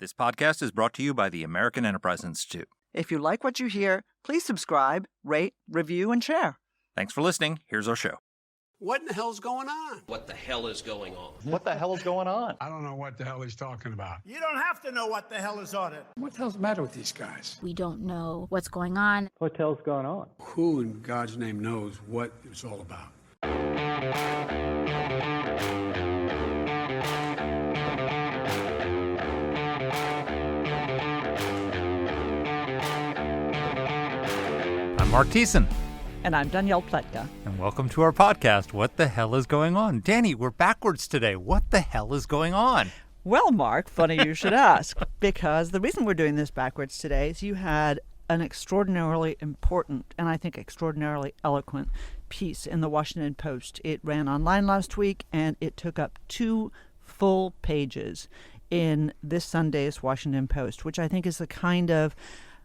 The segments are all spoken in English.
This podcast is brought to you by the American Enterprise Institute. If you like what you hear, please subscribe, rate, review, and share. Thanks for listening. Here's our show. What in the hell's going on? What the hell is going on? What the hell is going on? I don't know what the hell he's talking about. You don't have to know what the hell is on it. What the hell's the matter with these guys? We don't know what's going on. What the hell's going on? Who in God's name knows what it's all about? I'm Mark Thiessen. And I'm Danielle Pletka. And welcome to our podcast, What the Hell is Going On? Danny, we're backwards today. What the hell is going on? Well, Mark, funny you should ask, because the reason we're doing this backwards today is you had an extraordinarily important and I think extraordinarily eloquent piece in the Washington Post. It ran online last week, and it took up 2 full pages in this Sunday's Washington Post, which I think is the kind of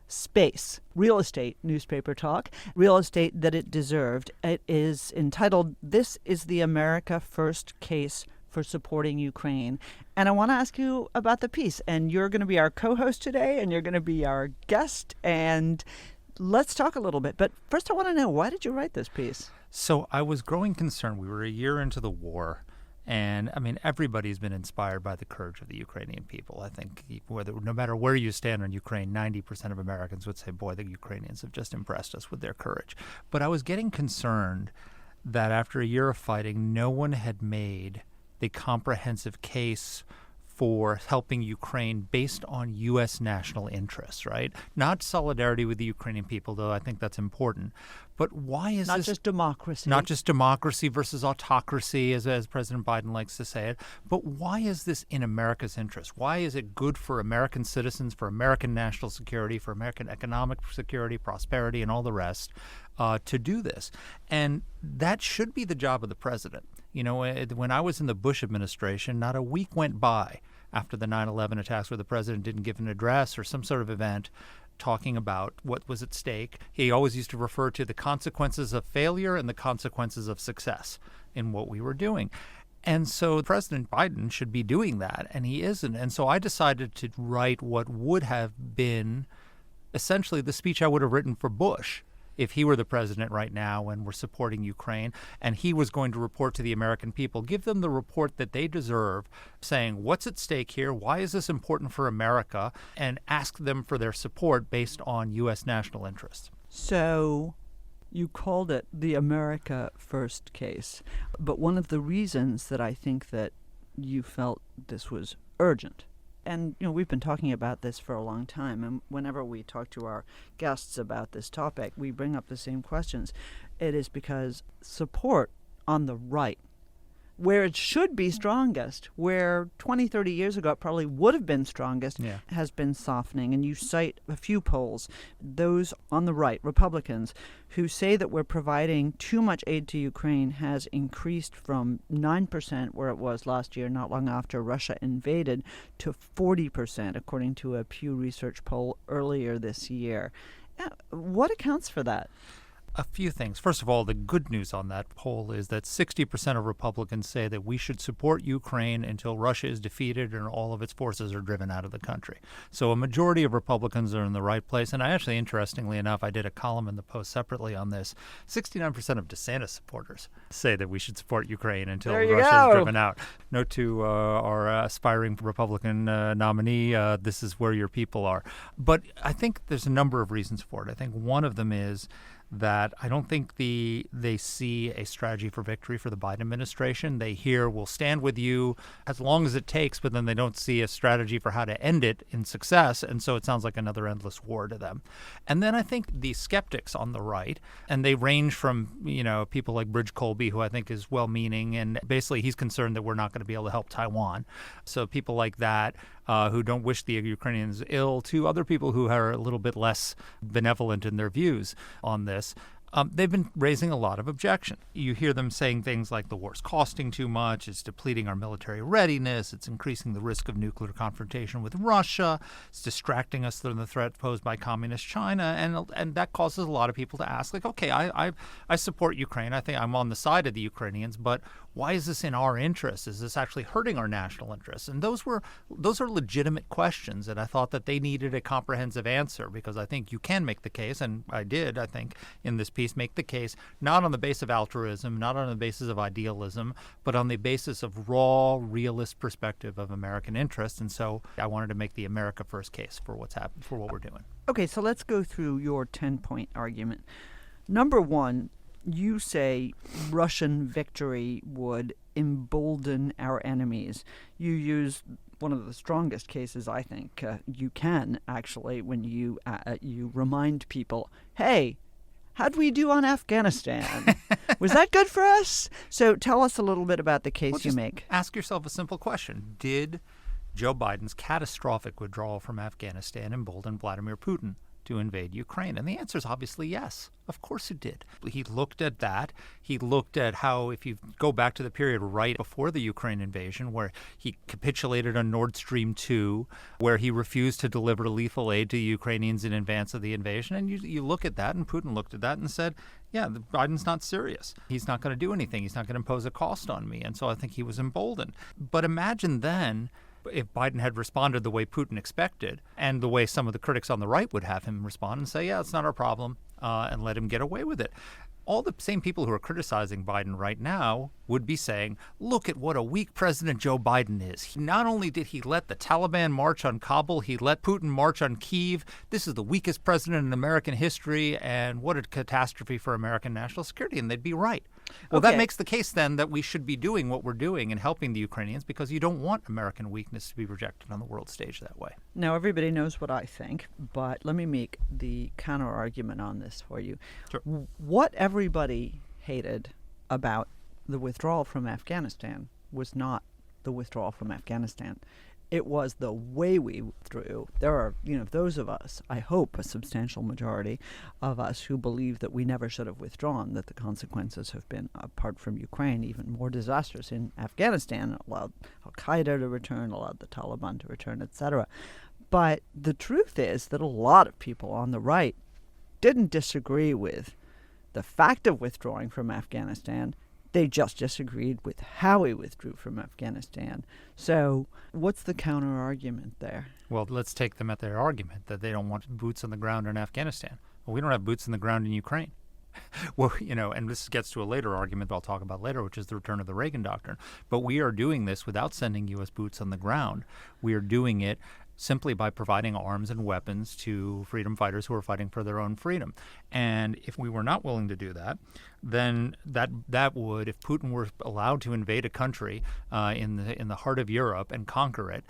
space, real estate newspaper talk, real estate that it deserved. It is entitled, "This is the America First Case for Supporting Ukraine." And I want to ask you about the piece. And you're going to be our co-host today, and you're going to be our guest. And let's talk a little bit. But first I want to know, why did you write this piece? So I was growing concerned. We were a year into the war. And, I mean, everybody's been inspired by the courage of the Ukrainian people. I think no matter where you stand on Ukraine, 90% of Americans would say, boy, the Ukrainians have just impressed us with their courage. But I was getting concerned that after a year of fighting, no one had made the comprehensive case for helping Ukraine based on U.S. national interests, right? Not solidarity with the Ukrainian people, though I think that's important. But why is Not just democracy. Not just democracy versus autocracy, as President Biden likes to say it. But why is this in America's interest? Why is it good for American citizens, for American national security, for American economic security, prosperity, and all the rest to do this? And that should be the job of the president. You know, when I was in the Bush administration, not a week went by after the 9/11 attacks where the president didn't give an address or some sort of event talking about what was at stake. He always used to refer to the consequences of failure and the consequences of success in what we were doing. And so President Biden should be doing that, and he isn't. And so I decided to write what would have been essentially the speech I would have written for Bush if he were the president right now and we're supporting Ukraine, and he was going to report to the American people, give them the report that they deserve, saying what's at stake here, why is this important for America, and ask them for their support based on U.S. national interests. So you called it the America First case. But one of the reasons that I think that you felt this was urgent, and, you know, we've been talking about this for a long time, and whenever we talk to our guests about this topic, we bring up the same questions. It is because support on the right, where it should be strongest, where 20, 30 years ago it probably would have been strongest, has been softening. And you cite a few polls, those on the right, Republicans, who say that we're providing too much aid to Ukraine has increased from 9%, where it was last year, not long after Russia invaded, to 40%, according to a Pew Research poll earlier this year. What accounts for that? A few things. First of all, the good news on that poll is that 60% of Republicans say that we should support Ukraine until Russia is defeated and all of its forces are driven out of the country. So a majority of Republicans are in the right place. And I actually, interestingly enough, I did a column in the Post separately on this. 69% of DeSantis supporters say that we should support Ukraine until Russia is driven out. Note to our aspiring Republican nominee, this is where your people are. But I think there's a number of reasons for it. I think one of them is that I don't think they see a strategy for victory for the Biden administration. They hear, we'll stand with you as long as it takes, but then they don't see a strategy for how to end it in success. And so it sounds like another endless war to them. And then I think the skeptics on the right, and they range from, you know, people like Bridge Colby, who I think is well-meaning, and basically he's concerned that we're not going to be able to help Taiwan. So people like that who don't wish the Ukrainians ill, to other people who are a little bit less benevolent in their views on this. They've been raising a lot of objection. You hear them saying things like the war's costing too much, it's depleting our military readiness, it's increasing the risk of nuclear confrontation with Russia, it's distracting us from the threat posed by communist China, and that causes a lot of people to ask, like, okay, I support Ukraine, I think I'm on the side of the Ukrainians, but Why is this in our interest? Is this actually hurting our national interests? And those are legitimate questions, and I thought that they needed a comprehensive answer, because I think you can make the case, and I did, I think, in this piece, make the case not on the basis of altruism, not on the basis of idealism, but on the basis of raw, realist perspective of American interests. And so I wanted to make the America First case for what's happened, for what we're doing. Okay, so let's go through your 10-point argument. Number one, you say Russian victory would embolden our enemies. You use one of the strongest cases, I think, you can, actually, when you remind people, hey, how'd we do on Afghanistan? Was that good for us? So tell us a little bit about the case you make. Ask yourself a simple question. Did Joe Biden's catastrophic withdrawal from Afghanistan embolden Vladimir Putin to invade Ukraine? And the answer is obviously yes. Of course it did. He looked at that. He looked at how, if you go back to the period right before the Ukraine invasion, where he capitulated on Nord Stream 2, where he refused to deliver lethal aid to the Ukrainians in advance of the invasion. And you look at that, and Putin looked at that and said, yeah, Biden's not serious. He's not going to do anything. He's not going to impose a cost on me. And so I think he was emboldened. But imagine then, if Biden had responded the way Putin expected, and the way some of the critics on the right would have him respond and say, yeah, it's not our problem, and let him get away with it. All the same people who are criticizing Biden right now would be saying, look at what a weak President Joe Biden is. Not only did he let the Taliban march on Kabul, he let Putin march on Kyiv. This is the weakest president in American history, and what a catastrophe for American national security. And they'd be right. Well, Okay. that makes the case then that we should be doing what we're doing and helping the Ukrainians, because you don't want American weakness to be projected on the world stage that way. Now, everybody knows what I think, but let me make the counter-argument on this for you. Sure. What everybody hated about the withdrawal from Afghanistan was not the withdrawal from Afghanistan. It was the way we withdrew. There are, those of us, I hope a substantial majority of us, who believe that we never should have withdrawn, that the consequences have been, apart from Ukraine, even more disastrous in Afghanistan, allowed al-Qaeda to return, allowed the Taliban to return, etc. But the truth is that a lot of people on the right didn't disagree with the fact of withdrawing from Afghanistan. They just disagreed with how we withdrew from Afghanistan. So what's the counter-argument there? Well, let's take them at their argument that they don't want boots on the ground in Afghanistan. Well, we don't have boots on the ground in Ukraine. Well, and this gets to a later argument I'll talk about later, which is the return of the Reagan Doctrine. But we are doing this without sending U.S. boots on the ground. We are doing it simply by providing arms and weapons to freedom fighters who are fighting for their own freedom. And if we were not willing to do that, then that would, if Putin were allowed to invade a country in the heart of Europe and conquer it,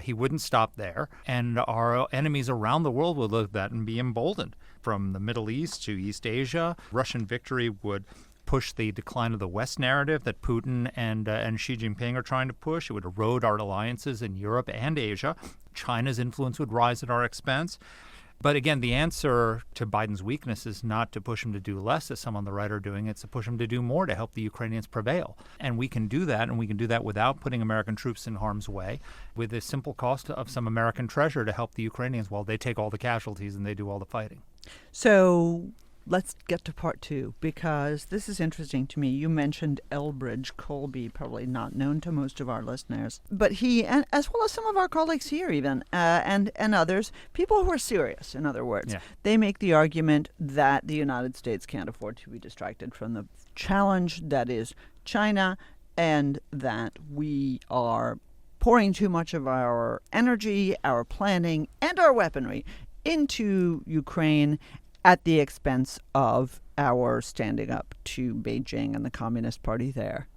he wouldn't stop there. And our enemies around the world would look at that and be emboldened. From the Middle East to East Asia, Russian victory would push the decline of the West narrative that Putin and Xi Jinping are trying to push. It would erode our alliances in Europe and Asia. China's influence would rise at our expense. But again, the answer to Biden's weakness is not to push him to do less, as some on the right are doing. It's to push him to do more to help the Ukrainians prevail. And we can do that, and we can do that without putting American troops in harm's way, with the simple cost of some American treasure to help the Ukrainians while they take all the casualties and they do all the fighting. So let's get to part two, because this is interesting to me. You mentioned Elbridge Colby, probably not known to most of our listeners, but he, and as well as some of our colleagues here even, and others, people who are serious, in other words, they make the argument that the United States can't afford to be distracted from the challenge that is China, and that we are pouring too much of our energy, our planning, and our weaponry into Ukraine at the expense of our standing up to Beijing and the Communist Party there.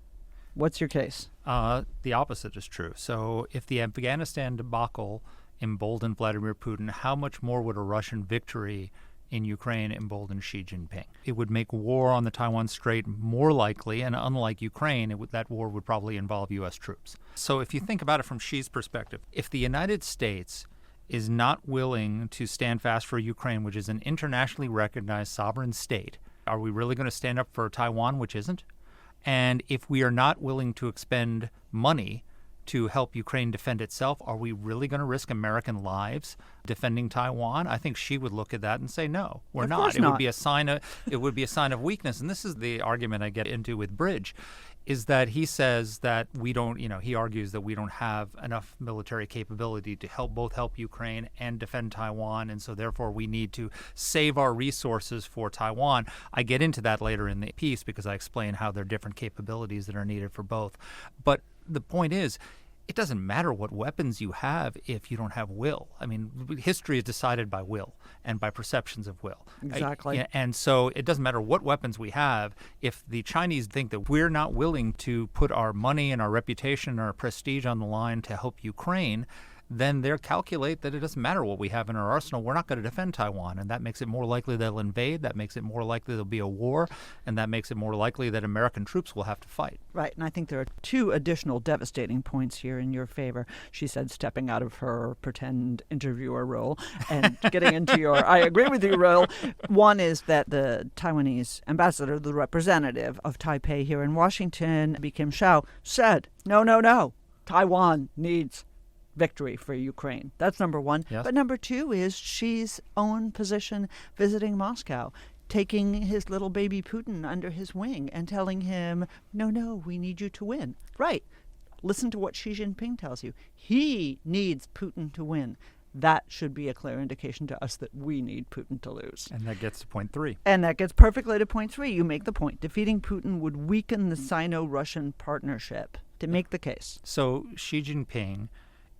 What's your case? The opposite is true. So if the Afghanistan debacle emboldened Vladimir Putin, how much more would a Russian victory in Ukraine embolden Xi Jinping? It would make war on the Taiwan Strait more likely, and unlike Ukraine, that war would probably involve U.S. troops. So if you think about it from Xi's perspective, if the United States is not willing to stand fast for Ukraine, which is an internationally recognized sovereign state, are we really going to stand up for Taiwan, which isn't? And if we are not willing to expend money to help Ukraine defend itself, are we really going to risk American lives defending Taiwan? I think she would look at that and say, no, we're not. It would be a sign of weakness. And this is the argument I get into with Bridge. is that he says that we don't, he argues that we don't have enough military capability to help Ukraine and defend Taiwan, and so therefore we need to save our resources for Taiwan. I get into that later in the piece because I explain how there are different capabilities that are needed for both. But the point is, it doesn't matter what weapons you have if you don't have will. I mean, history is decided by will and by perceptions of will. Exactly. And so it doesn't matter what weapons we have. If the Chinese think that we're not willing to put our money and our reputation and our prestige on the line to help Ukraine, then they'll calculate that it doesn't matter what we have in our arsenal. We're not going to defend Taiwan. And that makes it more likely they'll invade. That makes it more likely there'll be a war. And that makes it more likely that American troops will have to fight. Right. And I think there are two additional devastating points here in your favor. She said, stepping out of her pretend interviewer role and getting into your I agree with you role. One is that the Taiwanese ambassador, the representative of Taipei here in Washington, Kim Shao, said, no. Taiwan needs victory for Ukraine. That's number one. Yes. But number two is Xi's own position visiting Moscow, taking his little baby Putin under his wing and telling him, no, we need you to win. Right. Listen to what Xi Jinping tells you. He needs Putin to win. That should be a clear indication to us that we need Putin to lose. And that gets to point 3. And that gets perfectly to point 3. You make the point. Defeating Putin would weaken the Sino-Russian partnership. To make the case. So Xi Jinping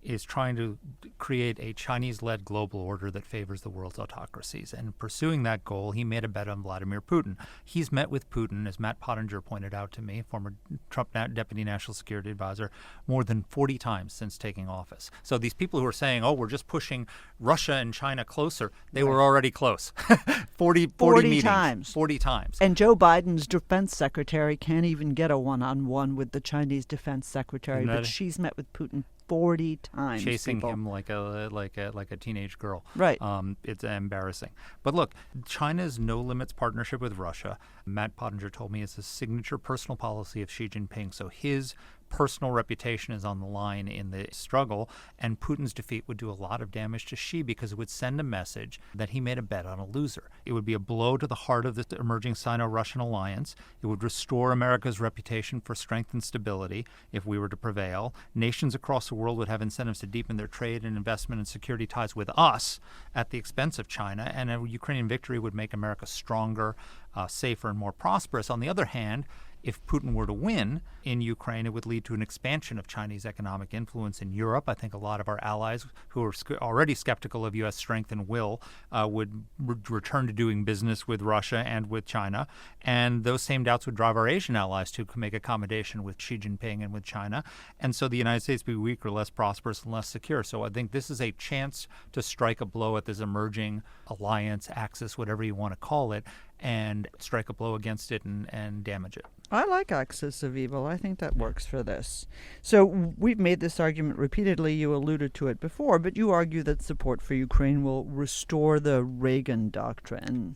is trying to create a Chinese-led global order that favors the world's autocracies. And pursuing that goal, he made a bet on Vladimir Putin. He's met with Putin, as Matt Pottinger pointed out to me, former Trump Deputy National Security Advisor, more than 40 times since taking office. So these people who are saying, we're just pushing Russia and China closer, they were already close. 40 meetings. Times. 40 times. And Joe Biden's defense secretary can't even get a one-on-one with the Chinese defense secretary, but she's met with Putin 40 times. Chasing him like a teenage girl. Right. It's embarrassing. But look, China's no limits partnership with Russia, Matt Pottinger told me, is a signature personal policy of Xi Jinping. So his personal reputation is on the line in the struggle, and Putin's defeat would do a lot of damage to Xi because it would send a message that he made a bet on a loser. It would be a blow to the heart of the emerging Sino-Russian alliance. It would restore America's reputation for strength and stability if we were to prevail. Nations across the world would have incentives to deepen their trade and investment and security ties with us at the expense of China, and a Ukrainian victory would make America stronger, safer, and more prosperous. On the other hand, if Putin were to win in Ukraine, it would lead to an expansion of Chinese economic influence in Europe. I think a lot of our allies who are already skeptical of U.S. strength and will would return to doing business with Russia and with China. And those same doubts would drive our Asian allies to make accommodation with Xi Jinping and with China. And so the United States would be weaker, less prosperous, and less secure. So I think this is a chance to strike a blow at this emerging alliance, axis, whatever you want to call it, and strike a blow against it and damage it. I like axis of evil. I think that works for this. So we've made this argument repeatedly. You alluded to it before, but you argue that support for Ukraine will restore the Reagan doctrine.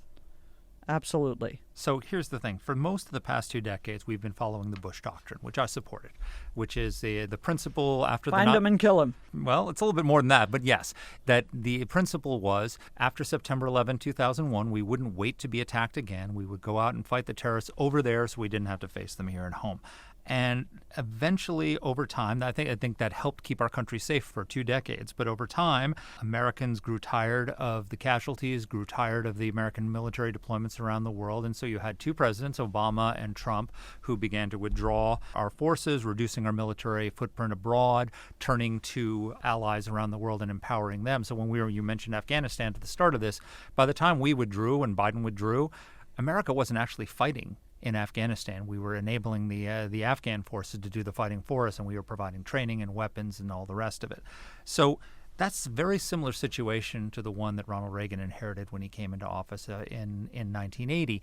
Absolutely. So here's the thing. For most of the past 2 decades, we've been following the Bush doctrine, which I supported, which is the principle after Find him and kill him. Well, it's a little bit more than that, but yes, that the principle was after September 11, 2001, we wouldn't wait to be attacked again. We would go out and fight the terrorists over there so we didn't have to face them here at home. And eventually, over time, I think that helped keep our country safe for 2 decades. But over time, Americans grew tired of the casualties, grew tired of the American military deployments around the world. And so you had 2 presidents, Obama and Trump, who began to withdraw our forces, reducing our military footprint abroad, turning to allies around the world and empowering them. So when you mentioned Afghanistan at the start of this, by the time we withdrew and Biden withdrew, America wasn't actually fighting in Afghanistan. We were enabling the Afghan forces to do the fighting for us, and we were providing training and weapons and all the rest of it. So that's a very similar situation to the one that Ronald Reagan inherited when he came into office in 1980.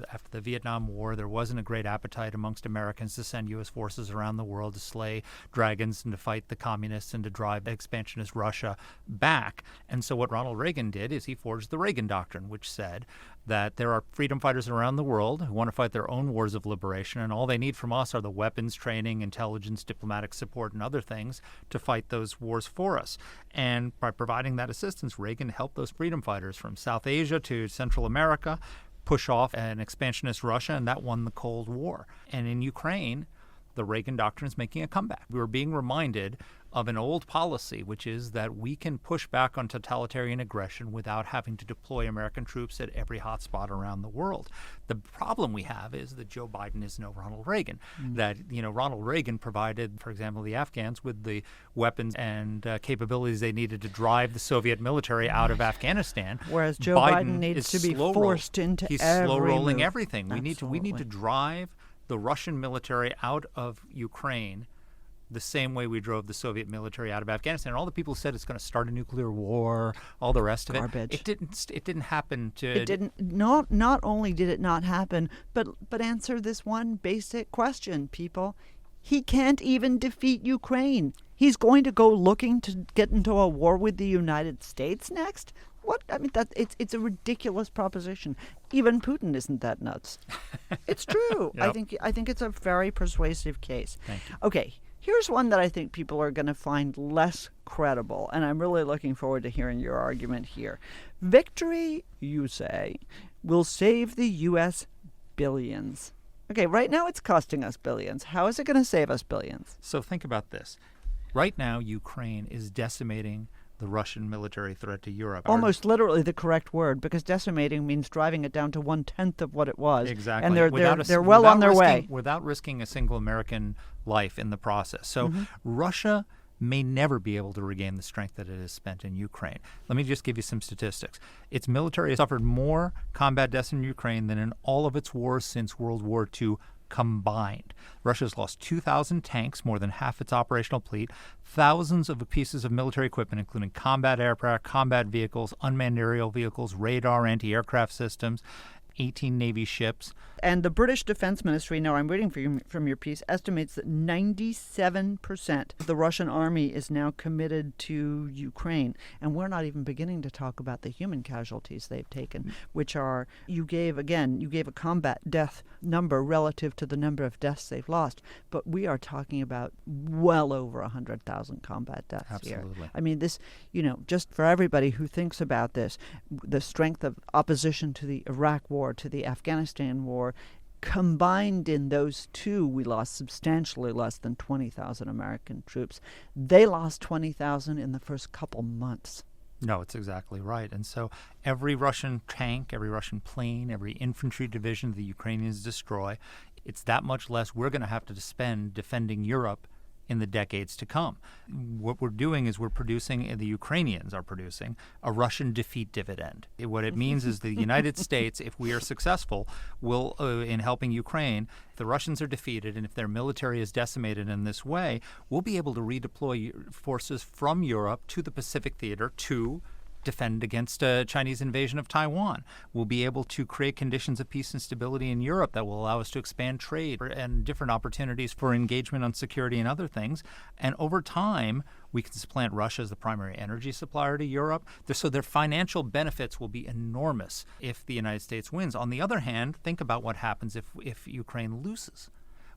After the Vietnam War, there wasn't a great appetite amongst Americans to send U.S. forces around the world to slay dragons and to fight the communists and to drive expansionist Russia back. And so what Ronald Reagan did is he forged the Reagan Doctrine, which said that there are freedom fighters around the world who want to fight their own wars of liberation, and all they need from us are the weapons, training, intelligence, diplomatic support, and other things to fight those wars for us. And by providing that assistance, Reagan helped those freedom fighters from South Asia to Central America push off an expansionist Russia, and that won the Cold War. And in Ukraine, the Reagan doctrine is making a comeback. We're being reminded of an old policy, which is that we can push back on totalitarian aggression without having to deploy American troops at every hotspot around the world. The problem we have is that Joe Biden is no Ronald Reagan. That, Ronald Reagan provided, for example, the Afghans with the weapons and capabilities they needed to drive the Soviet military out of Afghanistan. Whereas Joe Biden needs to be forced into He's every slow-rolling move. everything. We need to drive the Russian military out of Ukraine the same way we drove the Soviet military out of Afghanistan. And all the people who said it's going to start a nuclear war, all the rest of Garbage. it didn't happen. It didn't. Not only did it not happen, but answer this one basic question, people. He can't even defeat Ukraine. He's going to go looking to get into a war with the United States next? What? I mean, it's a ridiculous proposition. Even Putin isn't that nuts. It's true. Yep. I think it's a very persuasive case. Thank you. Okay, here's one that I think people are going to find less credible, and I'm really looking forward to hearing your argument here. Victory, you say, will save the U.S. billions. Okay, right now it's costing us billions. How is it going to save us billions? So think about this. Right now, Ukraine is decimating the Russian military threat to Europe. Almost literally the correct word, because decimating means driving it down to 1/10 of what it was. Exactly. And they're well on their way. Without risking a single American life in the process. So Russia may never be able to regain the strength that it has spent in Ukraine. Let me just give you some statistics. Its military has suffered more combat deaths in Ukraine than in all of its wars since World War II combined. Russia's lost 2,000 tanks, more than half its operational fleet, thousands of pieces of military equipment, including combat aircraft, combat vehicles, unmanned aerial vehicles, radar, anti-aircraft systems, 18 Navy ships. And the British Defense Ministry, now I'm reading from your piece, estimates that 97% of the Russian army is now committed to Ukraine. And we're not even beginning to talk about the human casualties they've taken, which are, you gave a combat death number relative to the number of deaths they've lost. But we are talking about well over 100,000 combat deaths Absolutely. here. I mean, this, just for everybody who thinks about this, the strength of opposition to the Iraq War, to the Afghanistan War, combined in those two, we lost substantially less than 20,000 American troops. They lost 20,000 in the first couple months. No, it's exactly right. And so every Russian tank, every Russian plane, every infantry division the Ukrainians destroy, it's that much less we're going to have to spend defending Europe in the decades to come. What we're doing is the Ukrainians are producing a Russian defeat dividend. What it means is the United States, if we are successful, will, in helping Ukraine, if the Russians are defeated and if their military is decimated in this way, we'll be able to redeploy forces from Europe to the Pacific theater to defend against a Chinese invasion of Taiwan. We'll be able to create conditions of peace and stability in Europe that will allow us to expand trade and different opportunities for engagement on security and other things. And over time, we can supplant Russia as the primary energy supplier to Europe. So their financial benefits will be enormous if the United States wins. On the other hand, think about what happens if Ukraine loses.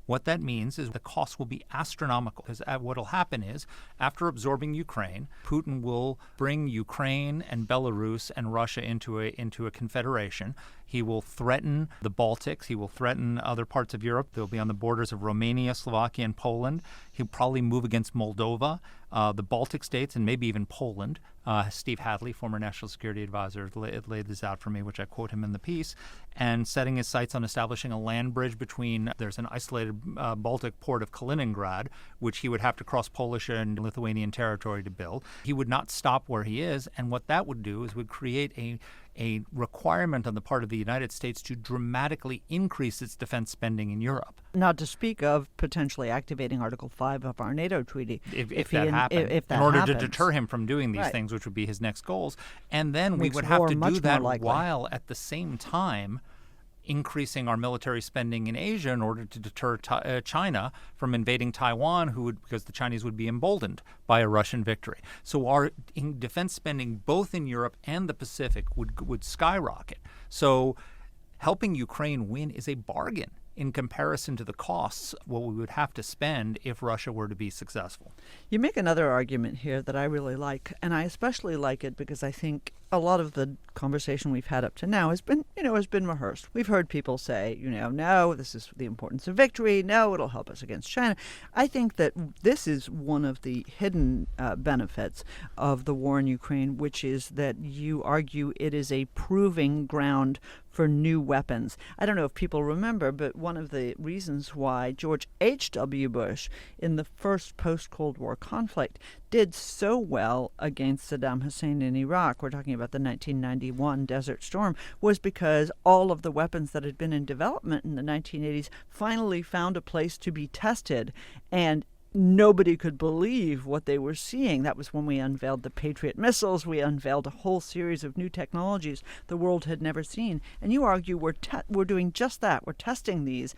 What that means is the cost will be astronomical, because what will happen is, after absorbing Ukraine, Putin will bring Ukraine and Belarus and Russia into a confederation. He will threaten the Baltics. He will threaten other parts of Europe. They'll be on the borders of Romania, Slovakia, and Poland. He'll probably move against Moldova, the Baltic states, and maybe even Poland. Steve Hadley, former national security advisor, laid this out for me, which I quote him in the piece, and setting his sights on establishing a land bridge between, there's an isolated Baltic port of Kaliningrad, which he would have to cross Polish and Lithuanian territory to build. He would not stop where he is, and what that would do is would create a requirement on the part of the United States to dramatically increase its defense spending in Europe. Not to speak of potentially activating Article 5 of our NATO treaty. If that happened. In order to deter him from doing these things, which would be his next goals. And then we would have to do that while at the same time increasing our military spending in Asia in order to deter China from invading Taiwan, because the Chinese would be emboldened by a Russian victory. So our defense spending both in Europe and the Pacific would skyrocket. So helping Ukraine win is a bargain in comparison to the costs, what we would have to spend if Russia were to be successful. You make another argument here that I really like, and I especially like it because I think a lot of the conversation we've had up to now has been rehearsed. We've heard people say, no, this is the importance of victory. No, it'll help us against China. I think that this is one of the hidden benefits of the war in Ukraine, which is that you argue it is a proving ground for new weapons. I don't know if people remember, but one of the reasons why George H.W. Bush in the first post-Cold War conflict did so well against Saddam Hussein in Iraq, we're talking about the 1991 Desert Storm, was because all of the weapons that had been in development in the 1980s finally found a place to be tested, and nobody could believe what they were seeing. That was when we unveiled the Patriot missiles. We unveiled a whole series of new technologies the world had never seen. And you argue we're doing just that. We're testing these,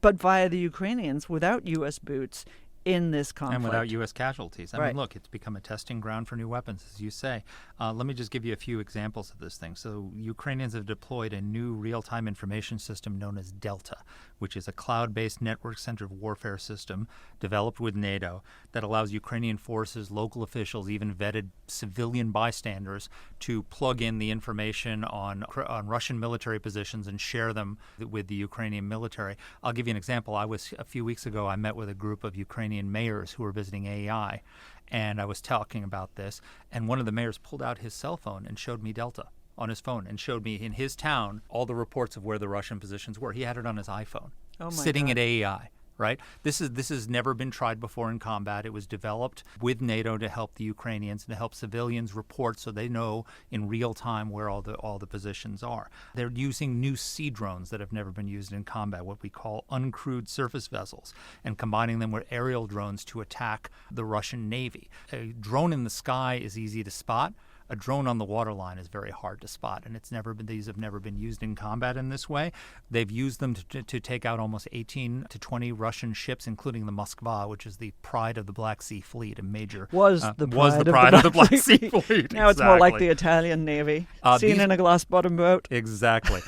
but via the Ukrainians, without U.S. boots in this conflict. And without U.S. casualties. I Right. mean, look, it's become a testing ground for new weapons, as you say. Let me just give you a few examples of this thing. So Ukrainians have deployed a new real-time information system known as Delta, which is a cloud-based network-centered warfare system developed with NATO that allows Ukrainian forces, local officials, even vetted civilian bystanders to plug in the information on Russian military positions and share them with the Ukrainian military. I'll give you an example. A few weeks ago, I met with a group of Ukrainian mayors who were visiting AEI, and I was talking about this, and one of the mayors pulled out his cell phone and showed me Delta on his phone and showed me in his town all the reports of where the Russian positions were. He had it on his iPhone, sitting at AEI. Right? This has never been tried before in combat. It was developed with NATO to help the Ukrainians and to help civilians report so they know in real time where all the positions are. They're using new sea drones that have never been used in combat, what we call uncrewed surface vessels, and combining them with aerial drones to attack the Russian Navy. A drone in the sky is easy to spot. A drone on the waterline is very hard to spot, and these have never been used in combat in this way. They've used them to take out almost 18 to 20 Russian ships, including the Moskva, which is the pride of the Black Sea Fleet, a major Was the pride of the Black Sea Fleet. Now it's more like the Italian Navy, seen in a glass-bottom boat. Exactly.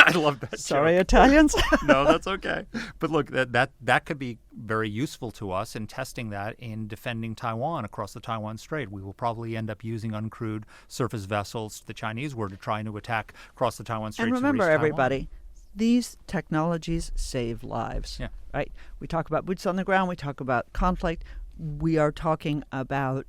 I love that. Sorry, joke. Italians. No, that's okay. But look, that could be very useful to us in testing that in defending Taiwan across the Taiwan Strait. We will probably end up using uncrewed surface vessels. The Chinese were trying to attack across the Taiwan Strait. And remember, to reach everybody, these technologies save lives. Yeah. Right? We talk about boots on the ground. We talk about conflict. We are talking about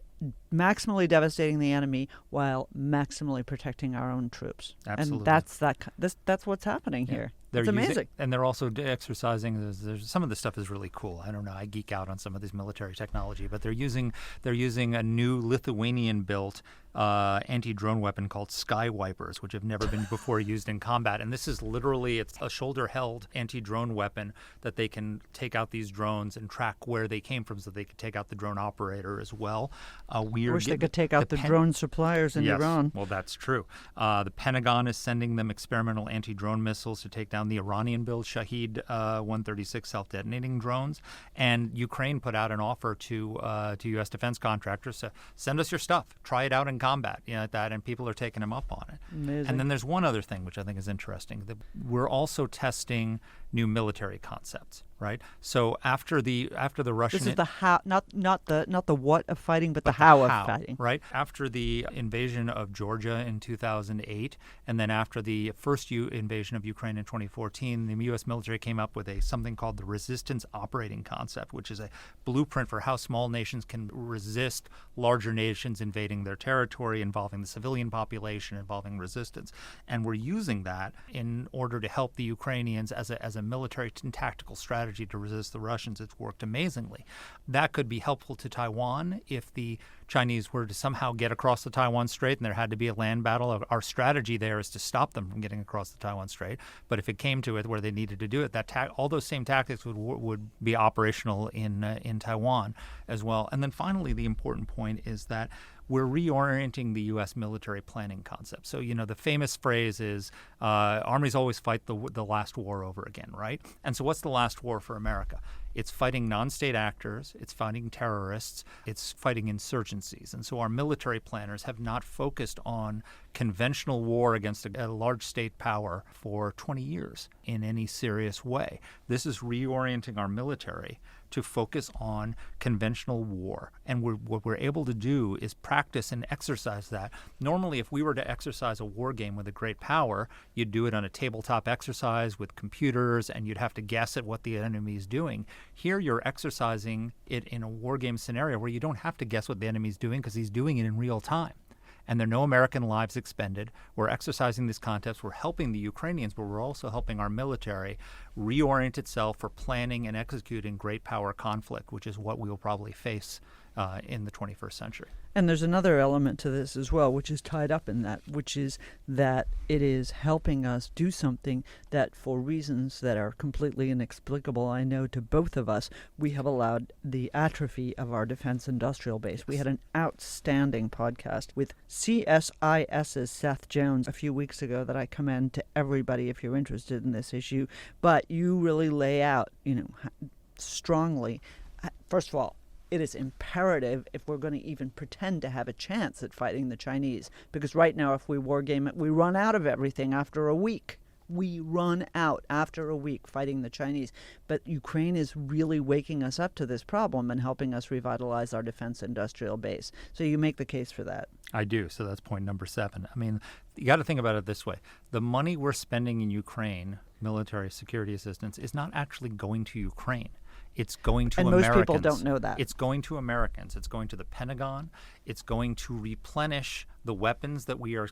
maximally devastating the enemy while maximally protecting our own troops. Absolutely. And that's what's happening here. It's amazing. And they're also exercising. There's some of this stuff is really cool. I don't know. I geek out on some of this military technology, but they're using a new Lithuanian-built anti-drone weapon called Sky Wipers, which have never been before used in combat. And this is it's a shoulder-held anti-drone weapon that they can take out these drones and track where they came from, so they could take out the drone operator as well. I wish they could take out the drone suppliers in Iran. Well, that's true. The Pentagon is sending them experimental anti-drone missiles to take down the Iranian-built Shahed 136 self-detonating drones. And Ukraine put out an offer to U.S. defense contractors to send us your stuff, try it out in combat, like that, and people are taking them up on it. Amazing. And then there's one other thing which I think is interesting. We're also testing new military concepts. Right. So after the Russian, this is the how, not the what of fighting, but the how of fighting. Right. After the invasion of Georgia in 2008, and then after the first invasion of Ukraine in 2014, the U.S. military came up with something called the resistance operating concept, which is a blueprint for how small nations can resist larger nations invading their territory, involving the civilian population, involving resistance. And we're using that in order to help the Ukrainians as a military and tactical strategy to resist the Russians. It's worked amazingly. That could be helpful to Taiwan if the Chinese were to somehow get across the Taiwan Strait and there had to be a land battle. Our strategy there is to stop them from getting across the Taiwan Strait. But if it came to it where they needed to do it, all those same tactics would be operational in Taiwan as well. And then finally, the important point is that we're reorienting the U.S. military planning concept. So, the famous phrase is armies always fight the last war over again, right? And so what's the last war for America? It's fighting non-state actors, it's fighting terrorists, it's fighting insurgencies. And so our military planners have not focused on conventional war against a large state power for 20 years in any serious way. This is reorienting our military to focus on conventional war. And what we're able to do is practice and exercise that. Normally, if we were to exercise a war game with a great power, you'd do it on a tabletop exercise with computers, and you'd have to guess at what the enemy is doing. Here, you're exercising it in a war game scenario where you don't have to guess what the enemy's doing because he's doing it in real time. And there are no American lives expended. We're exercising these concepts. We're helping the Ukrainians, but we're also helping our military reorient itself for planning and executing great power conflict, which is what we will probably face in the 21st century. And there's another element to this as well, which is tied up in that, which is that it is helping us do something that, for reasons that are completely inexplicable, I know, to both of us, we have allowed the atrophy of our defense industrial base. Yes. We had an outstanding podcast with CSIS's Seth Jones a few weeks ago that I commend to everybody if you're interested in this issue. But you really lay out, strongly, first of all, it is imperative if we're going to even pretend to have a chance at fighting the Chinese. Because right now, if we war game it, we run out of everything after a week. We run out after a week fighting the Chinese. But Ukraine is really waking us up to this problem and helping us revitalize our defense industrial base. So you make the case for that. I do. So that's point number 7. I mean, you got to think about it this way. The money we're spending in Ukraine, military security assistance, is not actually going to Ukraine. It's going to Americans. And most people don't know that. It's going to Americans. It's going to the Pentagon. It's going to replenish the weapons that we are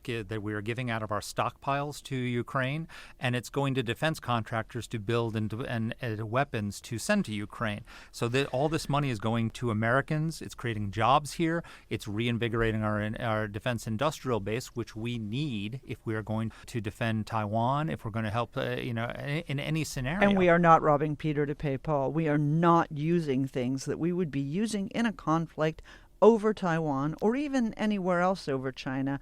giving out of our stockpiles to Ukraine, and it's going to defense contractors to build and weapons to send to Ukraine. So that all this money is going to Americans. It's creating jobs here. It's reinvigorating our defense industrial base, which we need if we are going to defend Taiwan, if we're going to help, in any scenario. And we are not robbing Peter to pay Paul. We are not using things that we would be using in a conflict over Taiwan or even anywhere else over China.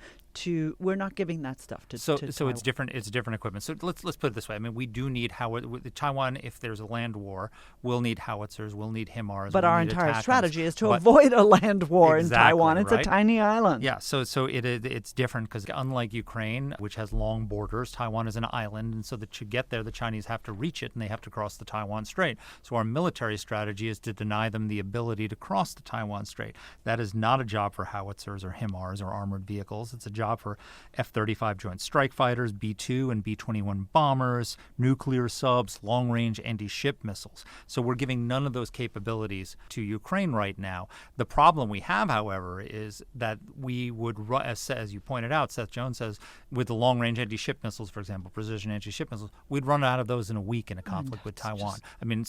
We're not giving that stuff to So Taiwan. it's different equipment. So let's put it this way. I mean, we do need Taiwan. If there's a land war, we'll need howitzers, we'll need HIMARS. But we'll our need entire ATACMS. strategy is to avoid a land war in Taiwan. It's right? a tiny island. Yeah. So it's different because unlike Ukraine, which has long borders, Taiwan is an island, and so that to get there, the Chinese have to reach it, and they have to cross the Taiwan Strait. So our military strategy is to deny them the ability to cross the Taiwan Strait. That is not a job for howitzers or HIMARS or armored vehicles. It's a job for F-35 Joint Strike Fighters, B-2 and B-21 bombers, nuclear subs, long-range anti-ship missiles. So we're giving none of those capabilities to Ukraine right now. The problem we have, however, is that we would, as you pointed out, Seth Jones says, with the long-range anti-ship missiles, for example, precision anti-ship missiles, we'd run out of those in a week in a conflict with Taiwan. I mean,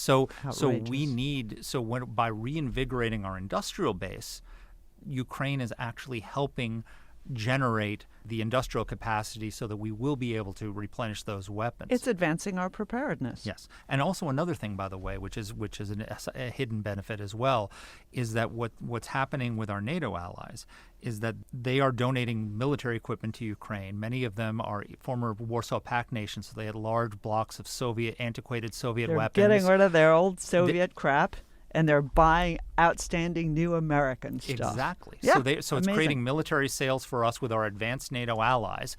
by reinvigorating our industrial base, Ukraine is actually helping generate the industrial capacity so that we will be able to replenish those weapons. It's advancing our preparedness. Yes. And also another thing, by the way, which is a hidden benefit as well, is that what's happening with our NATO allies is that they are donating military equipment to Ukraine. Many of them are former Warsaw Pact nations, so they had large blocks of antiquated Soviet weapons. They're getting rid of their old Soviet crap, and they're buying outstanding new American stuff. Exactly. Yeah, so it's creating military sales for us with our advanced NATO allies.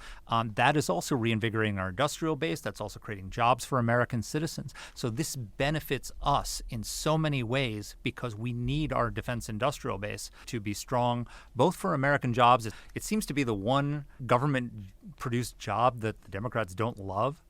That is also reinvigorating our industrial base. That's also creating jobs for American citizens. So this benefits us in so many ways because we need our defense industrial base to be strong, both for American jobs. It seems to be the one government-produced job that the Democrats don't love.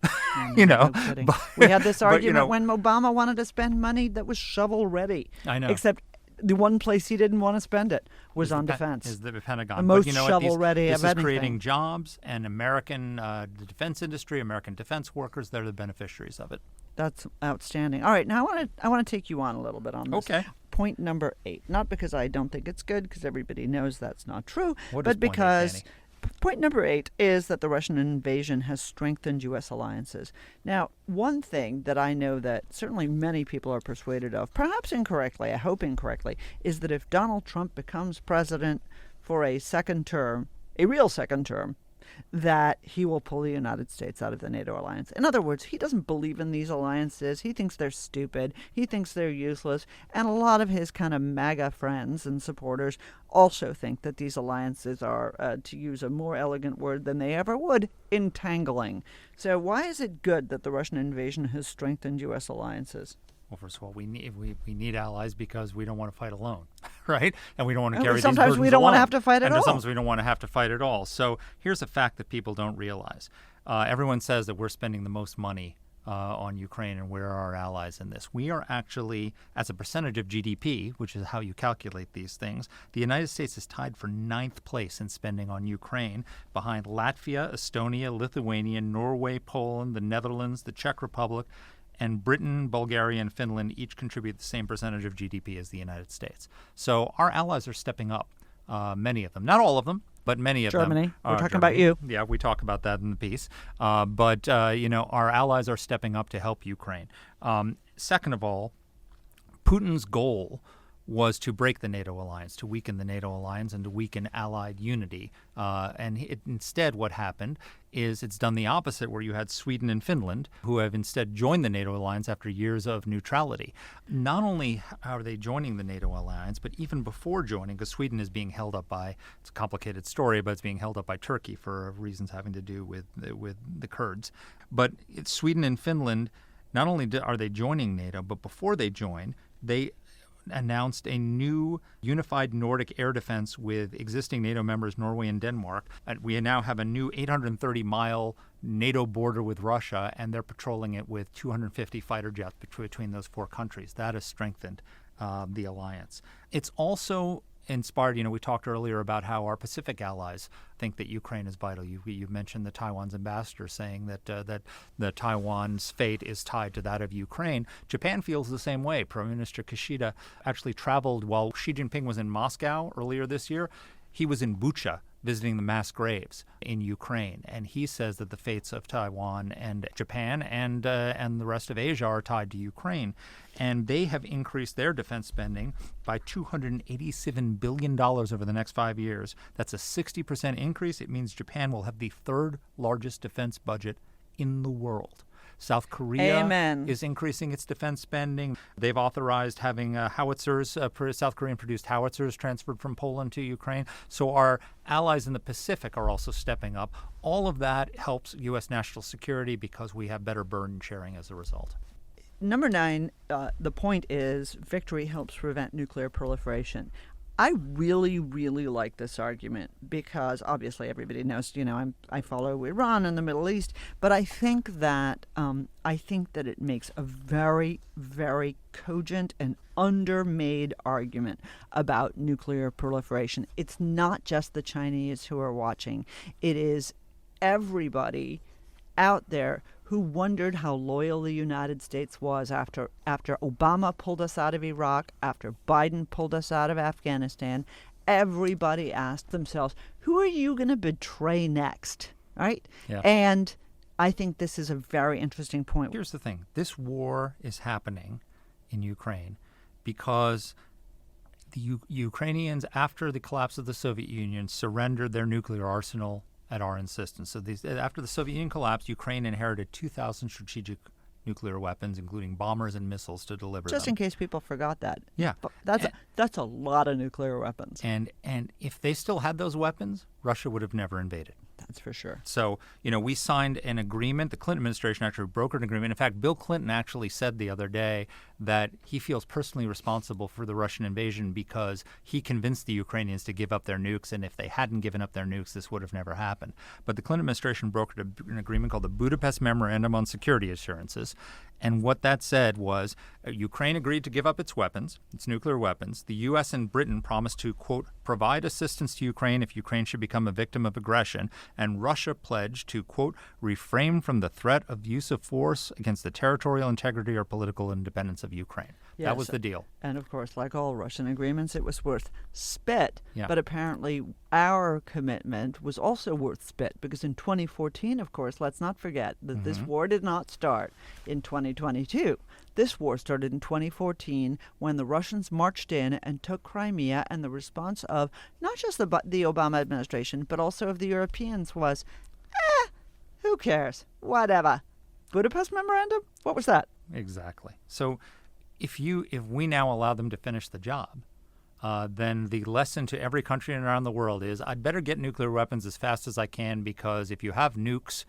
No kidding. We had this argument when Obama wanted to spend money that was shovel-ready. I know. Except the one place he didn't want to spend it was on defense. Is the Pentagon. The most but shovel-ready of This is anything. creating jobs, and the defense industry, American defense workers, they're the beneficiaries of it. That's outstanding. All right, now I want to take you on a little bit on this. Okay. Point number 8. Not because I don't think it's good, because everybody knows that's not true, What is but point 8, because Danny? point number 8 is that the Russian invasion has strengthened U.S. alliances. Now, one thing that I know that certainly many people are persuaded of, perhaps incorrectly, I hope incorrectly, is that if Donald Trump becomes president for a second term, a real second term, that he will pull the United States out of the NATO alliance. In other words, he doesn't believe in these alliances. He thinks they're stupid. He thinks they're useless. And a lot of his kind of MAGA friends and supporters also think that these alliances are, to use a more elegant word than they ever would, entangling. So why is it good that the Russian invasion has strengthened U.S. alliances? Well, first of all, we need allies because we don't want to fight alone, right? And we don't want to carry these sometimes burdens we don't want to alone. have to fight at and all. Sometimes we don't want to have to fight at all. So here's a fact that people don't realize. Everyone says that we're spending the most money on Ukraine and where are our allies in this. We are actually, as a percentage of GDP, which is how you calculate these things, the United States is tied for 9th place in spending on Ukraine, behind Latvia, Estonia, Lithuania, Norway, Poland, the Netherlands, the Czech Republic, and Britain, Bulgaria, and Finland each contribute the same percentage of GDP as the United States. So our allies are stepping up, many of them. Not all of them, but many of them. Germany. We're talking Germany. about you. Yeah, we talk about that in the piece. But our allies are stepping up to help Ukraine. Second of all, Putin's goal was to break the NATO alliance, to weaken the NATO alliance, and to weaken allied unity. Instead, what happened is it's done the opposite, where you had Sweden and Finland, who have instead joined the NATO alliance after years of neutrality. Not only are they joining the NATO alliance, but even before joining, because Sweden is being held up by, it's a complicated story, but it's being held up by Turkey for reasons having to do with the Kurds. But Sweden and Finland, not only are they joining NATO, but before they join, they announced a new unified Nordic air defense with existing NATO members Norway and Denmark. And we now have a new 830-mile NATO border with Russia, and they're patrolling it with 250 fighter jets between those 4 countries. That has strengthened the alliance. It's also inspired, we talked earlier about how our Pacific allies think that Ukraine is vital. You mentioned the Taiwan's ambassador saying that the Taiwan's fate is tied to that of Ukraine. Japan feels the same way. Prime Minister Kishida actually traveled while Xi Jinping was in Moscow earlier this year. He was in Bucha visiting the mass graves in Ukraine, and he says that the fates of Taiwan and Japan and the rest of Asia are tied to Ukraine. And they have increased their defense spending by $287 billion over the next 5 years. That's a 60% increase. It means Japan will have the 3rd largest defense budget in the world. South Korea is increasing its defense spending. They've authorized having howitzers, South Korean-produced howitzers transferred from Poland to Ukraine. So our allies in the Pacific are also stepping up. All of that helps U.S. national security because we have better burden sharing as a result. Number 9, the point is victory helps prevent nuclear proliferation. I really, really like this argument because obviously everybody knows, I follow Iran and the Middle East, but I think that it makes a very, very cogent and undermade argument about nuclear proliferation. It's not just the Chinese who are watching. It is everybody out there who wondered how loyal the United States was after Obama pulled us out of Iraq, after Biden pulled us out of Afghanistan. Everybody asked themselves, who are you going to betray next? Right? Yeah. And I think this is a very interesting point. Here's the thing. This war is happening in Ukraine because the Ukrainians, after the collapse of the Soviet Union, surrendered their nuclear arsenal at our insistence. So after the Soviet Union collapsed, Ukraine inherited 2,000 strategic nuclear weapons, including bombers and missiles, to deliver Just them. in case people forgot that. Yeah. That's a lot of nuclear weapons. And if they still had those weapons, Russia would have never invaded. That's for sure. So, we signed an agreement. The Clinton administration actually brokered an agreement. In fact, Bill Clinton actually said the other day that he feels personally responsible for the Russian invasion because he convinced the Ukrainians to give up their nukes, and if they hadn't given up their nukes, this would have never happened. But the Clinton administration brokered an agreement called the Budapest Memorandum on Security Assurances, and what that said was Ukraine agreed to give up its weapons, its nuclear weapons. The U.S. and Britain promised to, quote, provide assistance to Ukraine if Ukraine should become a victim of aggression, and Russia pledged to, quote, refrain from the threat of use of force against the territorial integrity or political independence of Ukraine. Yes. That was the deal. And of course, like all Russian agreements, it was worth spit. Yeah. But apparently our commitment was also worth spit because in 2014, of course, let's not forget that this war did not start in 2022. This war started in 2014 when the Russians marched in and took Crimea, and the response of not just the Obama administration, but also of the Europeans was, who cares? Whatever. Budapest Memorandum? What was that? Exactly. So if we now allow them to finish the job, then the lesson to every country around the world is I'd better get nuclear weapons as fast as I can because if you have nukes,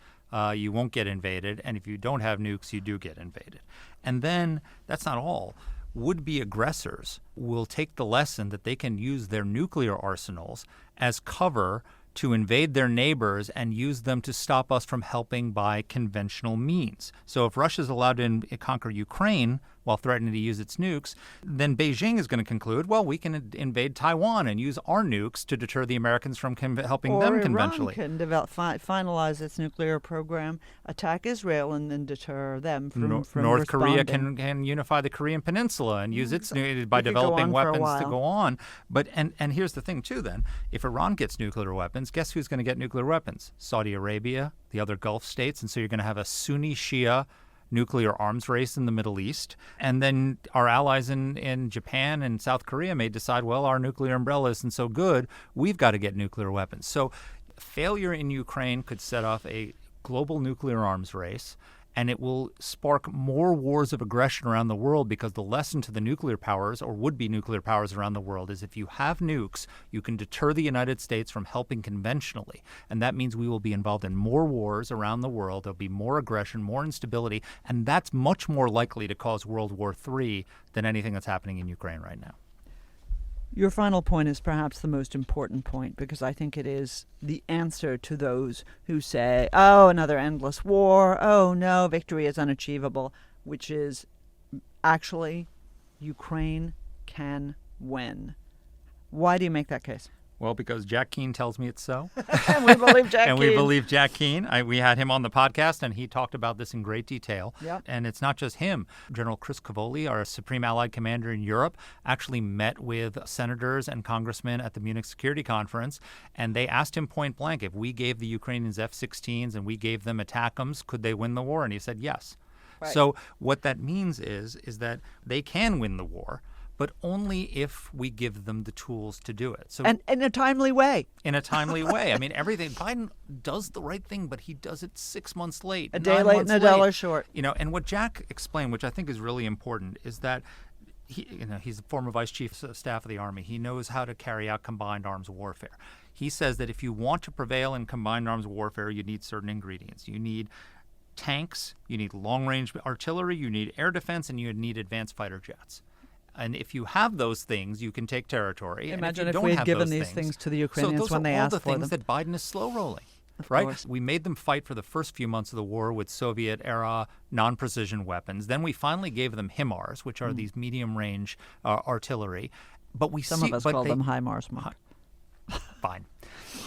you won't get invaded. And if you don't have nukes, you do get invaded. And then that's not all. Would-be aggressors will take the lesson that they can use their nuclear arsenals as cover to invade their neighbors and use them to stop us from helping by conventional means. So if Russia is allowed to conquer Ukraine while threatening to use its nukes, then Beijing is going to conclude, well, we can invade Taiwan and use our nukes to deter the Americans from helping them conventionally. Or Iran can finalize its nuclear program, attack Israel, and then deter them from North Korea responding. can unify the Korean Peninsula and use its by developing weapons to go on. But and here's the thing too. Then, if Iran gets nuclear weapons, guess who's going to get nuclear weapons? Saudi Arabia, the other Gulf states, and so you're going to have a Sunni Shia nuclear arms race in the Middle East. And then our allies in Japan and South Korea may decide, well, our nuclear umbrella isn't so good. We've got to get nuclear weapons. So failure in Ukraine could set off a global nuclear arms race, and it will spark more wars of aggression around the world, because the lesson to the nuclear powers or would-be nuclear powers around the world is if you have nukes, you can deter the United States from helping conventionally. And that means we will be involved in more wars around the world. There'll be more aggression, more instability, and that's much more likely to cause World War III than anything that's happening in Ukraine right now. Your final point is perhaps the most important point, because I think it is the answer to those who say, oh, another endless war, oh no, victory is unachievable, which is actually Ukraine can win. Why do you make that case? Well, because Jack Keane tells me it's so. And we believe Jack And Keane. we believe Jack Keane. We had him on the podcast, and he talked about this in great detail. Yep. And it's not just him. General Chris Cavoli, our Supreme Allied Commander in Europe, actually met with senators and congressmen at the Munich Security Conference, and they asked him point blank, if we gave the Ukrainians F-16s and we gave them ATACMS, could they win the war? And he said yes. Right. So what that means is that they can win the war, but only if we give them the tools to do it. So, and in a timely way. In a timely way. I mean, everything. Biden does the right thing, but he does it 6 months late. A day late and a dollar short. You know, and what Jack explained, which I think is really important, is that he's the former vice chief of staff of the Army. He knows how to carry out combined arms warfare. He says that if you want to prevail in combined arms warfare, you need certain ingredients. You need tanks, you need long-range artillery, you need air defense, and you need advanced fighter jets. And if you have those things, you can take territory. Imagine and if we had given these things to the Ukrainians when they asked for them. So those are all the things that Biden is slow rolling. Of right? course. We made them fight for the first few months of the war with Soviet-era non-precision weapons. Then we finally gave them HIMARS, which are these medium-range artillery. But Some of us call them HIMARS, Mark. Fine.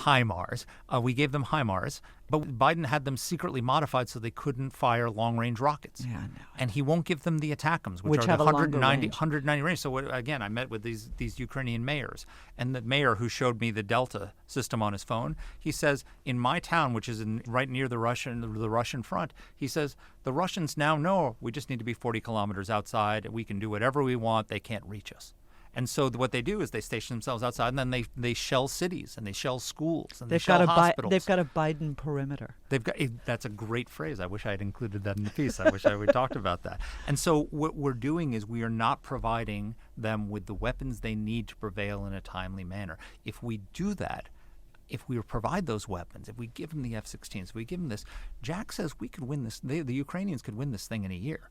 HIMARS. We gave them HIMARS, but Biden had them secretly modified so they couldn't fire long-range rockets. Yeah, I know. And he won't give them the ATACMS, which are have the a longer 190 range. So again, I met with these Ukrainian mayors, and the mayor who showed me the Delta system on his phone, he says, in my town, which is right near the Russian front, he says, the Russians now know we just need to be 40 kilometers outside. We can do whatever we want. They can't reach us. And so what they do is they station themselves outside, and then they shell cities, and they shell schools, and they shell hospitals. They've got a Biden perimeter. That's a great phrase. I wish I had included that in the piece. I wish I would talked about that. And so what we're doing is we are not providing them with the weapons they need to prevail in a timely manner. If we do that, if we provide those weapons, if we give them the F-16s, if we give them this, Jack says we could win this. The Ukrainians could win this thing in a year.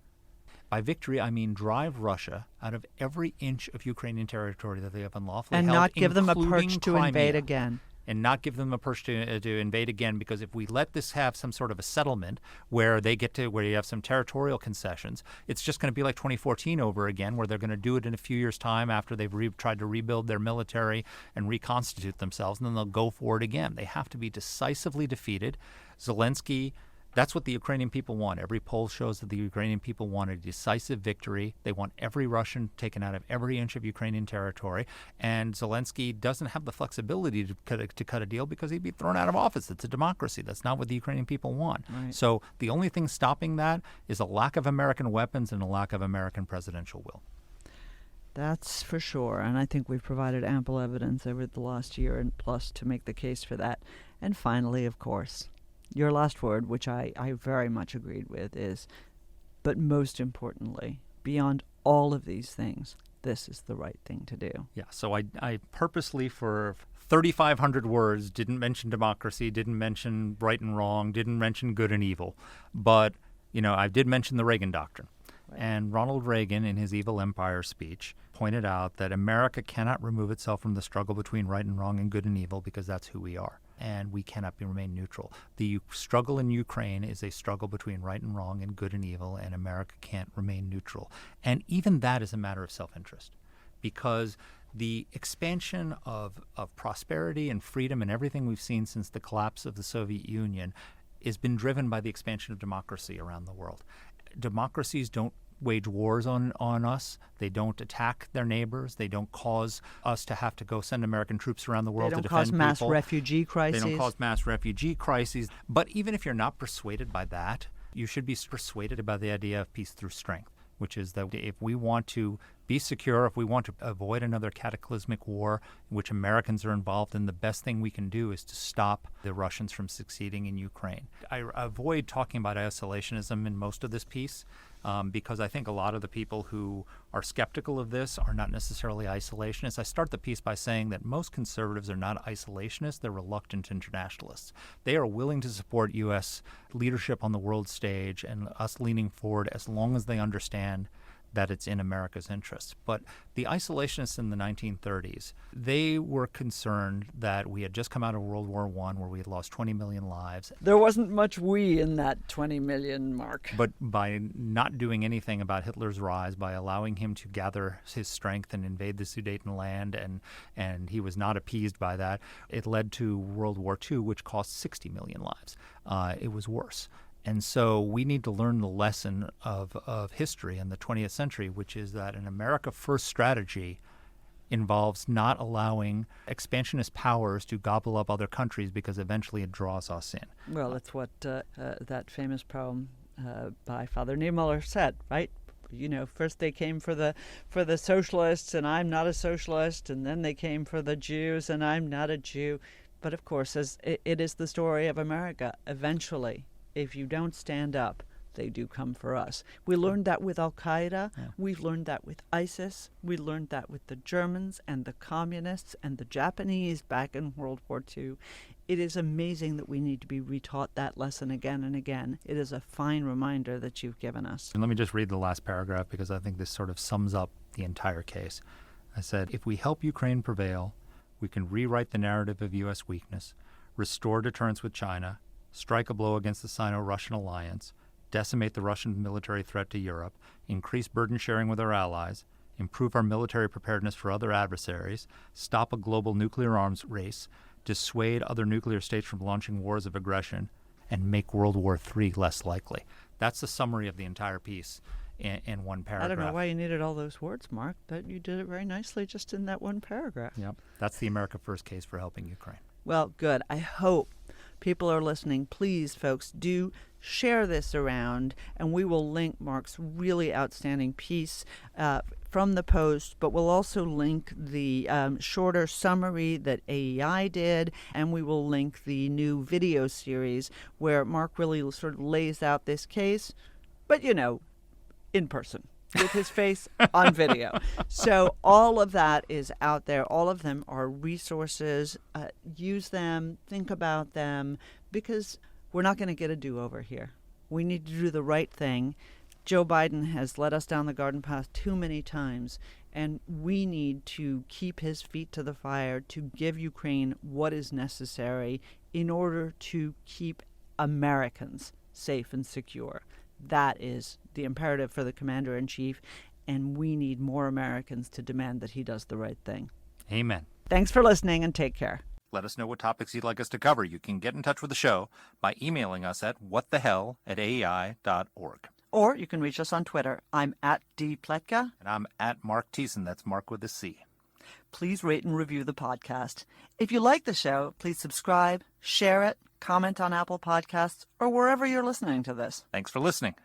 By victory, I mean drive Russia out of every inch of Ukrainian territory that they have unlawfully held, and not give them a perch to Crimea, invade again. And not give them a perch to invade again, because if we let this have some sort of a settlement where you have some territorial concessions, it's just going to be like 2014 over again, where they're going to do it in a few years' time after they've tried to rebuild their military and reconstitute themselves, and then they'll go for it again. They have to be decisively defeated. Zelensky. That's what the Ukrainian people want. Every poll shows that the Ukrainian people want a decisive victory. They want every Russian taken out of every inch of Ukrainian territory. And Zelensky doesn't have the flexibility to cut a deal because he'd be thrown out of office. It's a democracy. That's not what the Ukrainian people want. Right. So the only thing stopping that is a lack of American weapons and a lack of American presidential will. That's for sure. And I think we've provided ample evidence over the last year and plus to make the case for that. And finally, of course, your last word, which I very much agreed with, is, but most importantly, beyond all of these things, this is the right thing to do. Yeah, so I purposely, for 3,500 words, didn't mention democracy, didn't mention right and wrong, didn't mention good and evil. But, I did mention the Reagan Doctrine. Right. And Ronald Reagan, in his Evil Empire speech, pointed out that America cannot remove itself from the struggle between right and wrong and good and evil because that's who we are. And we cannot remain neutral. The struggle in Ukraine is a struggle between right and wrong and good and evil, and America can't remain neutral. And even that is a matter of self-interest, because the expansion of prosperity and freedom and everything we've seen since the collapse of the Soviet Union has been driven by the expansion of democracy around the world. Democracies don't wage wars on us. They don't attack their neighbors. They don't cause us to have to go send American troops around the world to defend people. They don't cause mass refugee crises. They don't cause mass refugee crises. But even if you're not persuaded by that, you should be persuaded by the idea of peace through strength, which is that if we want to be secure, if we want to avoid another cataclysmic war in which Americans are involved in, the best thing we can do is to stop the Russians from succeeding in Ukraine. I avoid talking about isolationism in most of this piece because I think a lot of the people who are skeptical of this are not necessarily isolationists. I start the piece by saying that most conservatives are not isolationists. They're reluctant internationalists. They are willing to support U.S. leadership on the world stage and us leaning forward as long as they understand that it's in America's interest. But the isolationists in the 1930s, they were concerned that we had just come out of World War I, where we had lost 20 million lives. There wasn't much we in that 20 million mark. But by not doing anything about Hitler's rise, by allowing him to gather his strength and invade the Sudetenland, and he was not appeased by that, it led to World War II, which cost 60 million lives. It was worse. And so we need to learn the lesson of history in the 20th century, which is that an America First strategy involves not allowing expansionist powers to gobble up other countries because eventually it draws us in. Well, that's what that famous poem by Father Niemöller said, right? First they came for the socialists, and I'm not a socialist, and then they came for the Jews, and I'm not a Jew. But of course, as it is the story of America, eventually, if you don't stand up, they do come for us. We learned that with Al-Qaeda. Yeah. We've learned that with ISIS. We learned that with the Germans and the communists and the Japanese back in World War II. It is amazing that we need to be retaught that lesson again and again. It is a fine reminder that you've given us. And let me just read the last paragraph because I think this sort of sums up the entire case. I said, if we help Ukraine prevail, we can rewrite the narrative of U.S. weakness, restore deterrence with China, strike a blow against the Sino-Russian alliance, decimate the Russian military threat to Europe, increase burden sharing with our allies, improve our military preparedness for other adversaries, stop a global nuclear arms race, dissuade other nuclear states from launching wars of aggression, and make World War III less likely. That's the summary of the entire piece in one paragraph. I don't know why you needed all those words, Mark. But you did it very nicely just in that one paragraph. Yep. That's the America First case for helping Ukraine. Well, good. I hope people are listening. Please, folks, do share this around, and we will link Mark's really outstanding piece from the Post, but we'll also link the shorter summary that AEI did, and we will link the new video series where Mark really sort of lays out this case, but, in person, with his face on video. So all of that is out there. All of them are resources. Use them, think about them, because we're not going to get a do-over here. We need to do the right thing. Joe Biden has led us down the garden path too many times, and we need to keep his feet to the fire to give Ukraine what is necessary in order to keep Americans safe and secure. That is the imperative for the commander-in-chief, and we need more Americans to demand that he does the right thing. Amen. Thanks for listening, and take care. Let us know what topics you'd like us to cover. You can get in touch with the show by emailing us at whatthehell@aei.org. Or you can reach us on Twitter. I'm at @dpletka. And I'm at Mark Thiessen. That's Mark with a C. Please rate and review the podcast. If you like the show, please subscribe, share it, comment on Apple Podcasts, or wherever you're listening to this. Thanks for listening.